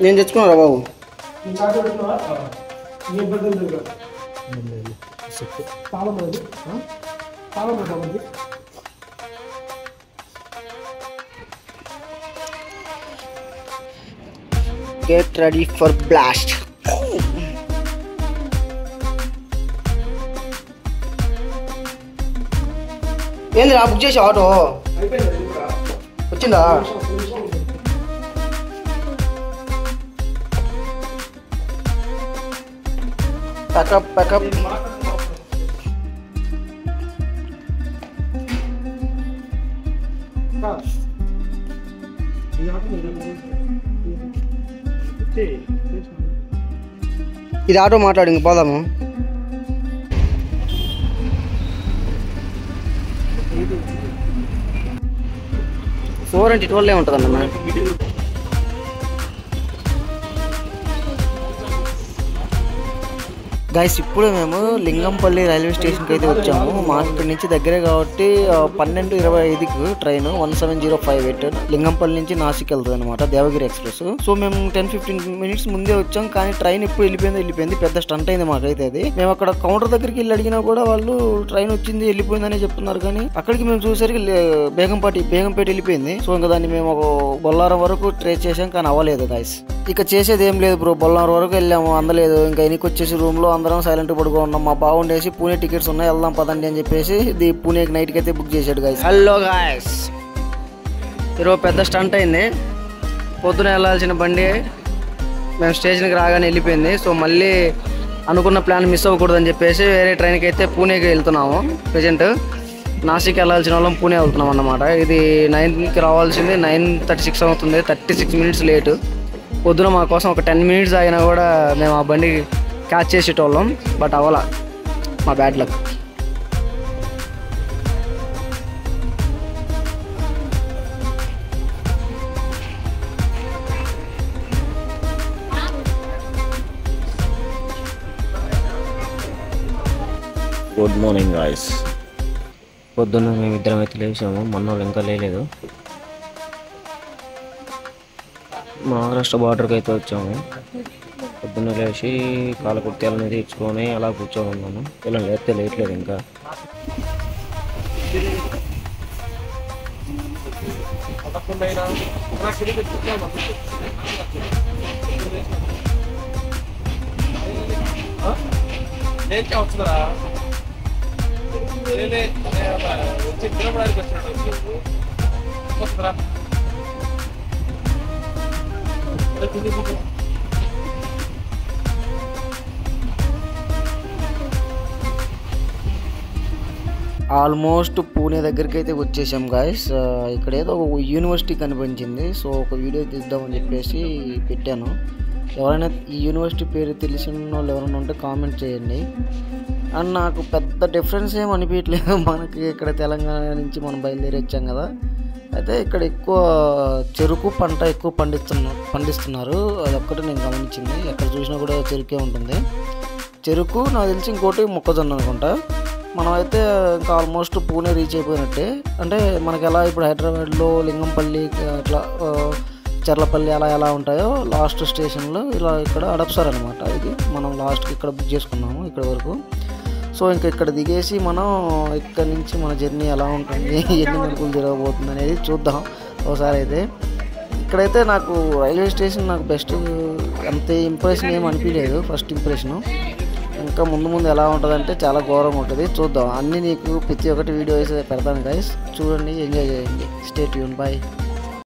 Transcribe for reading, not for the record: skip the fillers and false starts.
నేను తెచ్చుకున్నారా బాబు? Get ready for blast. ఏంది book చేసి ఆటో వచ్చిందా? ప్యాకప్ ఇది ఆటో మాట్లాడు, ఇంక పోదాము. ఫోర్ అంటే 12 ఉంటుంది అన్న. గైస్ ఇప్పుడు మేము లింగంపల్లి రైల్వే స్టేషన్కి అయితే వచ్చాము. మాకు ఇక్కడ నుంచి దగ్గరే కాబట్టి 12:25కి ట్రైన్ 17058 లింగంపల్లి నుంచి నాసిక్ వెళ్తుంది అనమాట, దేవగిరి ఎక్స్ప్రెస్. సో మేము 10-15 మినిట్స్ ముందే వచ్చాం, కానీ ట్రైన్ ఎప్పుడు వెళ్ళిపోయింది. పెద్ద స్టంట్ అయింది మాకైతే అది. మేము అక్కడ కౌంటర్ దగ్గరికి వెళ్ళి అడిగినా కూడా వాళ్ళు ట్రైన్ వచ్చింది వెళ్ళిపోయిందని చెప్తున్నారు, కానీ అక్కడికి మేము చూసరికి బేగంపేట వెళ్ళిపోయింది. సో ఇంకా దాన్ని మేము బొల్లారం వరకు ట్రేస్ చేసాం, కానీ అవ్వలేదు గైస్. ఇక చేసేది ఏం లేదు బ్రో, బొల్లారం వరకు వెళ్ళాము, అందలేదు. ఇంకా ఎనికి వచ్చేసి రూమ్ లో అందరం సైలెంట్ పడుకో ఉన్నాం. మా బాగుండేసి పూణే టికెట్స్ ఉన్నాయి, వెళ్దాం పదండి అని చెప్పేసి ఇది పూణేకి నైట్కి అయితే బుక్ చేశాడు గైస్. హలో గైస్, ఈరోజు పెద్ద స్టంట్ అయింది. పొద్దున వెళ్ళాల్సిన బండి మేము స్టేషన్కి రాగానే వెళ్ళిపోయింది. సో మళ్ళీ అనుకున్న ప్లాన్ మిస్ అవ్వకూడదని చెప్పేసి వేరే ట్రైన్కి అయితే పూణేకి వెళ్తున్నాము. ప్రజెంట్ నాసిక్ వెళ్ళాల్సిన వాళ్ళం పూణే వెళ్తున్నాం అన్నమాట. ఇది 9కి రావాల్సింది 9:36 అవుతుంది, 36 మినిట్స్ లేటు. పొద్దున మా కోసం ఒక 10 మినిట్స్ అయినా కూడా మేము ఆ బండి క్యాచ్ చేసేటోళ్ళం, బట్ అవ్వాల, మా bad luck. Good morning guys. పొద్దున్న మేము ఇద్దరం అయితే లేచాము, మొన్న వాళ్ళు ఇంకా లేదు. మహారాష్ట్ర బార్డర్కి అయితే వచ్చాము. పొద్దున్న లేచి కాలకృత్యాలను తీర్చుకొని అలా కూర్చొని ఉన్నాను. ఇలా లేస్తే లేట్లేదు ఇంకా. ఆల్మోస్ట్ పూణే దగ్గరికి అయితే వచ్చేసాం గాయస్. ఇక్కడ ఏదో ఒక యూనివర్సిటీ కనిపించింది, సో ఒక వీడియో తీద్దామని చెప్పేసి పెట్టాను. ఎవరైనా ఈ యూనివర్సిటీ పేరు తెలిసిన వాళ్ళు ఎవరైనా ఉంటే కామెంట్ చేయండి. అండ్ నాకు పెద్ద డిఫరెన్స్ ఏం అనిపించట్లేదు. మనకి ఇక్కడ తెలంగాణ నుంచి మనం బయలుదేరి వచ్చాం కదా, అయితే ఇక్కడ ఎక్కువ చెరుకు పంట ఎక్కువ పండిస్తున్నారు. అదొక్కటి నేను గమనించింది. ఎక్కడ చూసినా కూడా చెరుకే ఉంటుంది. చెరుకు నాకు తెలిసి ఇంకోటి మొక్కజొన్న అనుకుంటా. మనమైతే ఇంకా ఆల్మోస్ట్ పూణే రీచ్ అయిపోయినట్టే. అంటే మనకి ఎలా ఇప్పుడు హైదరాబాద్లో లింగంపల్లి అట్లా చర్లపల్లి ఎలా ఉంటాయో లాస్ట్ స్టేషన్లో ఇలా ఇక్కడ అడప్సార్ అనమాట. ఇది మనం లాస్ట్కి ఇక్కడ బుక్ చేసుకున్నాము ఇక్కడ వరకు. సో ఇంకా ఇక్కడ దిగేసి మనం ఇక్కడ నుంచి మన జర్నీ ఎలా ఉంటుంది, ఎన్ని మెరుపులు తిరగబోతుంది అనేది చూద్దాం ఒకసారి. అయితే ఇక్కడైతే నాకు రైల్వే స్టేషన్ నాకు బెస్ట్, అంత ఇంప్రెషన్ ఏం అనిపించలేదు ఫస్ట్ ఇంప్రెషను. ఇంకా ముందు ఎలా ఉంటుందంటే చాలా ఘోరంగా ఉంటుంది. చూద్దాం, అన్నీ నీకు ప్రతి ఒక్కటి వీడియో వేసి పెడతాను గైస్, చూడండి, ఎంజాయ్ చేయండి. Stay tune, bye.